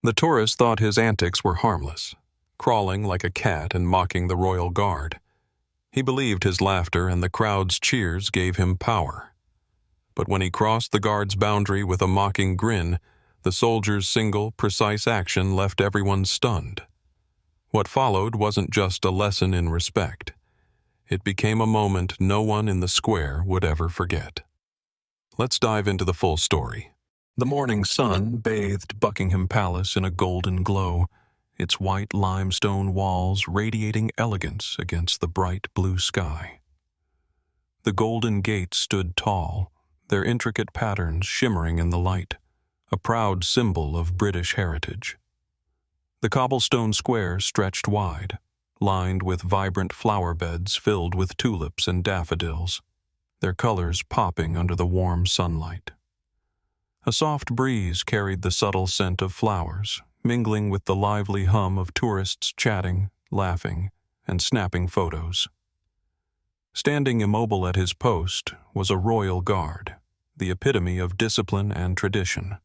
The tourist thought his antics were harmless, crawling like a cat and mocking the royal guard. He believed his laughter and the crowd's cheers gave him power. But when he crossed the guard's boundary with a mocking grin, the soldier's single, precise action left everyone stunned. What followed wasn't just a lesson in respect. It became a moment no one in the square would ever forget. Let's dive into the full story. The morning sun bathed Buckingham Palace in a golden glow, its white limestone walls radiating elegance against the bright blue sky. The golden gates stood tall, their intricate patterns shimmering in the light, a proud symbol of British heritage. The cobblestone square stretched wide, lined with vibrant flower beds filled with tulips and daffodils, their colors popping under the warm sunlight. A soft breeze carried the subtle scent of flowers, mingling with the lively hum of tourists chatting, laughing, and snapping photos. Standing immobile at his post was a royal guard, the epitome of discipline and tradition.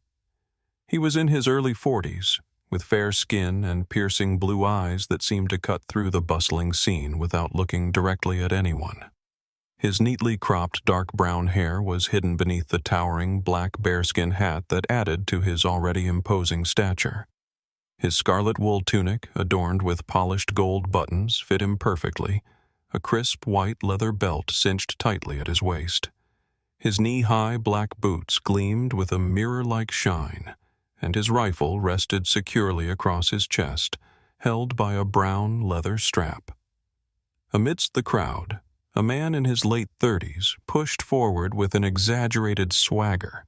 He was in his early 40s, with fair skin and piercing blue eyes that seemed to cut through the bustling scene without looking directly at anyone. His neatly cropped dark brown hair was hidden beneath the towering black bearskin hat that added to his already imposing stature. His scarlet wool tunic, adorned with polished gold buttons, fit him perfectly, a crisp white leather belt cinched tightly at his waist. His knee-high black boots gleamed with a mirror-like shine, and his rifle rested securely across his chest, held by a brown leather strap. Amidst the crowd, a man in his late 30s pushed forward with an exaggerated swagger.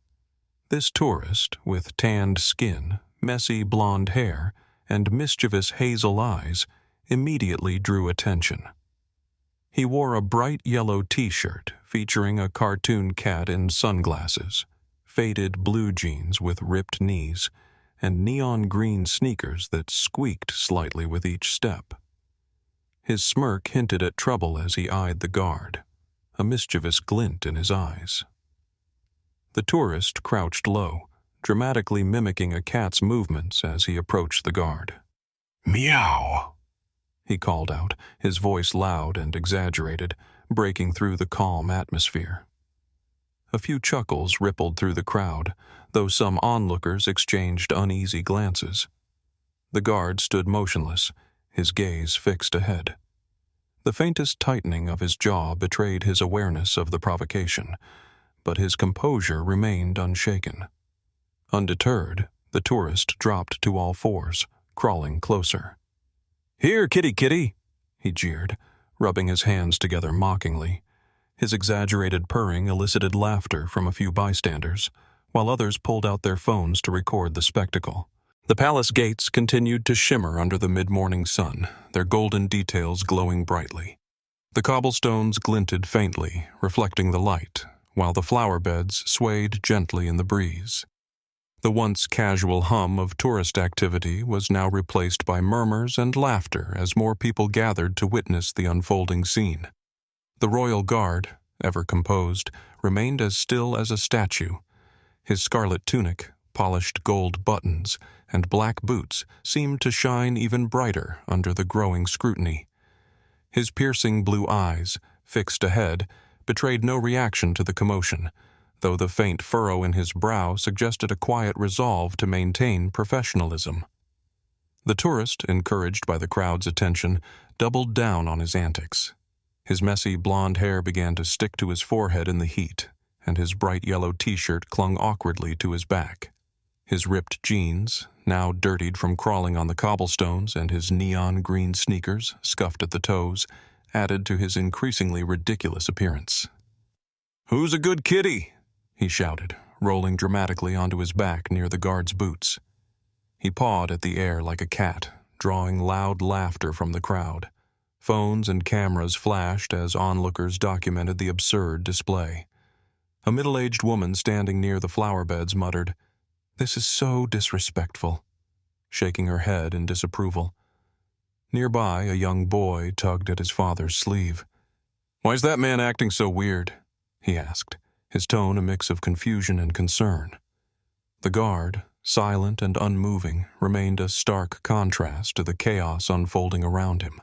This tourist, with tanned skin, messy blonde hair, and mischievous hazel eyes, immediately drew attention. He wore a bright yellow t-shirt featuring a cartoon cat in sunglasses, faded blue jeans with ripped knees, and neon green sneakers that squeaked slightly with each step. His smirk hinted at trouble as he eyed the guard, a mischievous glint in his eyes. The tourist crouched low, dramatically mimicking a cat's movements as he approached the guard. "Meow," he called out, his voice loud and exaggerated, breaking through the calm atmosphere. A few chuckles rippled through the crowd, though some onlookers exchanged uneasy glances. The guard stood motionless, his gaze fixed ahead. The faintest tightening of his jaw betrayed his awareness of the provocation, but his composure remained unshaken. Undeterred, the tourist dropped to all fours, crawling closer. "Here, kitty kitty," he jeered, rubbing his hands together mockingly. His exaggerated purring elicited laughter from a few bystanders, while others pulled out their phones to record the spectacle. The palace gates continued to shimmer under the mid-morning sun, their golden details glowing brightly. The cobblestones glinted faintly, reflecting the light, while the flower beds swayed gently in the breeze. The once casual hum of tourist activity was now replaced by murmurs and laughter as more people gathered to witness the unfolding scene. The royal guard, ever composed, remained as still as a statue. His scarlet tunic, polished gold buttons, and black boots seemed to shine even brighter under the growing scrutiny. His piercing blue eyes, fixed ahead, betrayed no reaction to the commotion, though the faint furrow in his brow suggested a quiet resolve to maintain professionalism. The tourist, encouraged by the crowd's attention, doubled down on his antics. His messy blonde hair began to stick to his forehead in the heat, and his bright yellow t-shirt clung awkwardly to his back. His ripped jeans, now dirtied from crawling on the cobblestones, and his neon green sneakers, scuffed at the toes, added to his increasingly ridiculous appearance. "Who's a good kitty?" he shouted, rolling dramatically onto his back near the guard's boots. He pawed at the air like a cat, drawing loud laughter from the crowd. Phones and cameras flashed as onlookers documented the absurd display. A middle-aged woman standing near the flower beds muttered, "This is so disrespectful," shaking her head in disapproval. Nearby, a young boy tugged at his father's sleeve. "Why's that man acting so weird?" he asked, his tone a mix of confusion and concern. The guard, silent and unmoving, remained a stark contrast to the chaos unfolding around him.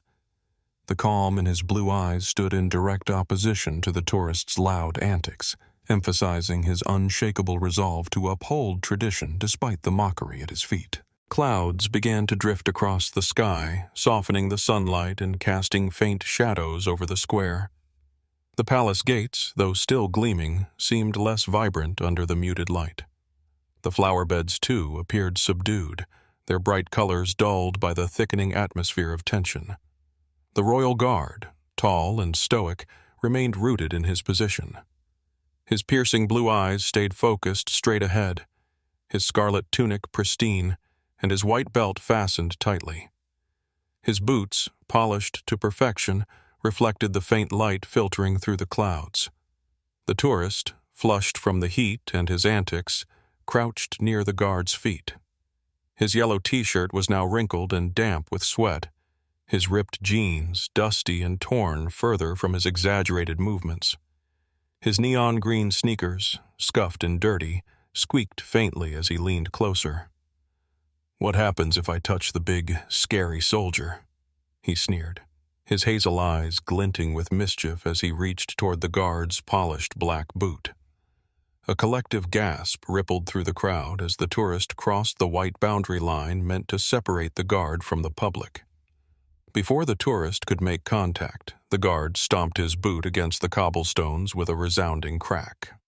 The calm in his blue eyes stood in direct opposition to the tourist's loud antics, emphasizing his unshakable resolve to uphold tradition despite the mockery at his feet. Clouds began to drift across the sky, softening the sunlight and casting faint shadows over the square. The palace gates, though still gleaming, seemed less vibrant under the muted light. The flower beds, too, appeared subdued, their bright colors dulled by the thickening atmosphere of tension. The royal guard, tall and stoic, remained rooted in his position. His piercing blue eyes stayed focused straight ahead, his scarlet tunic pristine, and his white belt fastened tightly. His boots, polished to perfection, reflected the faint light filtering through the clouds. The tourist, flushed from the heat and his antics, crouched near the guard's feet. His yellow t-shirt was now wrinkled and damp with sweat, his ripped jeans dusty and torn further from his exaggerated movements. His neon green sneakers, scuffed and dirty, squeaked faintly as he leaned closer. "What happens if I touch the big, scary soldier?" he sneered, his hazel eyes glinting with mischief as he reached toward the guard's polished black boot. A collective gasp rippled through the crowd as the tourist crossed the white boundary line meant to separate the guard from the public. Before the tourist could make contact, the guard stomped his boot against the cobblestones with a resounding crack.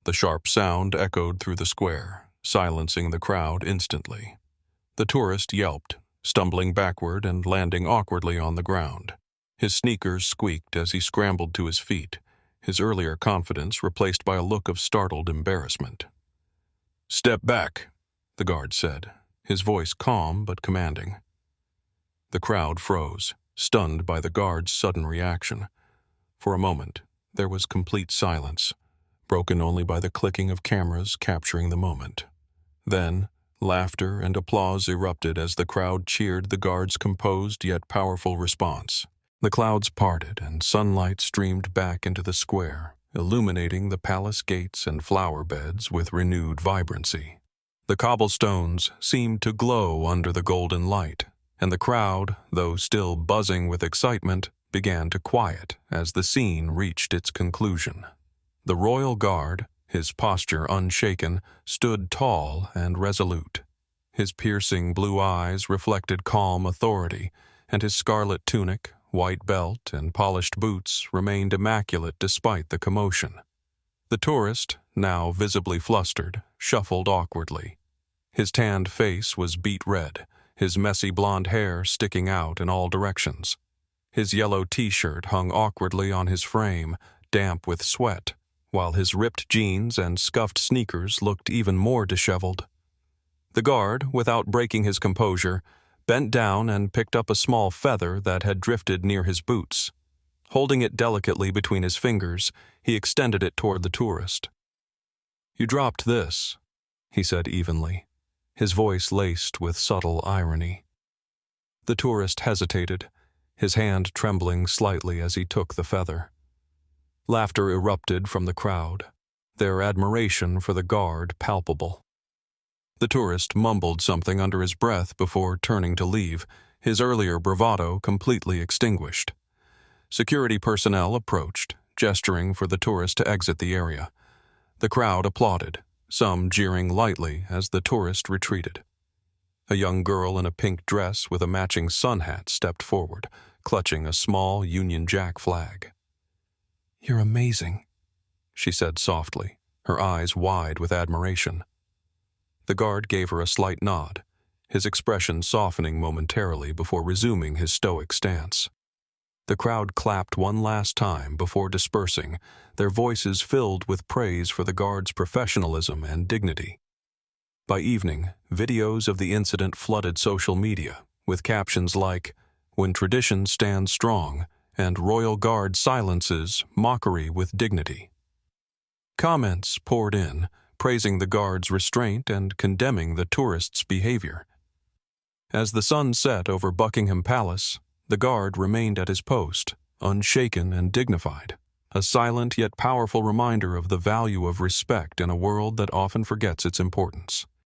The sharp sound echoed through the square, silencing the crowd instantly. The tourist yelped, stumbling backward and landing awkwardly on the ground. His sneakers squeaked as he scrambled to his feet, his earlier confidence replaced by a look of startled embarrassment. "Step back," the guard said, his voice calm but commanding. The crowd froze, stunned by the guard's sudden reaction. For a moment, there was complete silence, broken only by the clicking of cameras capturing the moment. Then, laughter and applause erupted as the crowd cheered the guard's composed yet powerful response. The clouds parted and sunlight streamed back into the square, illuminating the palace gates and flower beds with renewed vibrancy. The cobblestones seemed to glow under the golden light, and the crowd, though still buzzing with excitement, began to quiet as the scene reached its conclusion. The royal guard, his posture unshaken, stood tall and resolute. His piercing blue eyes reflected calm authority, and his scarlet tunic, white belt, and polished boots remained immaculate despite the commotion. The tourist, now visibly flustered, shuffled awkwardly. His tanned face was beet red, his messy blonde hair sticking out in all directions. His yellow t-shirt hung awkwardly on his frame, damp with sweat, while his ripped jeans and scuffed sneakers looked even more disheveled. The guard, without breaking his composure, bent down and picked up a small feather that had drifted near his boots. Holding it delicately between his fingers, he extended it toward the tourist. "You dropped this," he said evenly, his voice laced with subtle irony. The tourist hesitated, his hand trembling slightly as he took the feather. Laughter erupted from the crowd, their admiration for the guard palpable. The tourist mumbled something under his breath before turning to leave, his earlier bravado completely extinguished. Security personnel approached, gesturing for the tourist to exit the area. The crowd applauded, some jeering lightly as the tourist retreated. A young girl in a pink dress with a matching sun hat stepped forward, clutching a small Union Jack flag. "You're amazing," she said softly, her eyes wide with admiration. The guard gave her a slight nod, his expression softening momentarily before resuming his stoic stance. The crowd clapped one last time before dispersing, their voices filled with praise for the guard's professionalism and dignity. By evening, videos of the incident flooded social media, with captions like, "When tradition stands strong," and "Royal Guard silences mockery with dignity." Comments poured in, praising the guard's restraint and condemning the tourist's behavior. As the sun set over Buckingham Palace, the guard remained at his post, unshaken and dignified, a silent yet powerful reminder of the value of respect in a world that often forgets its importance.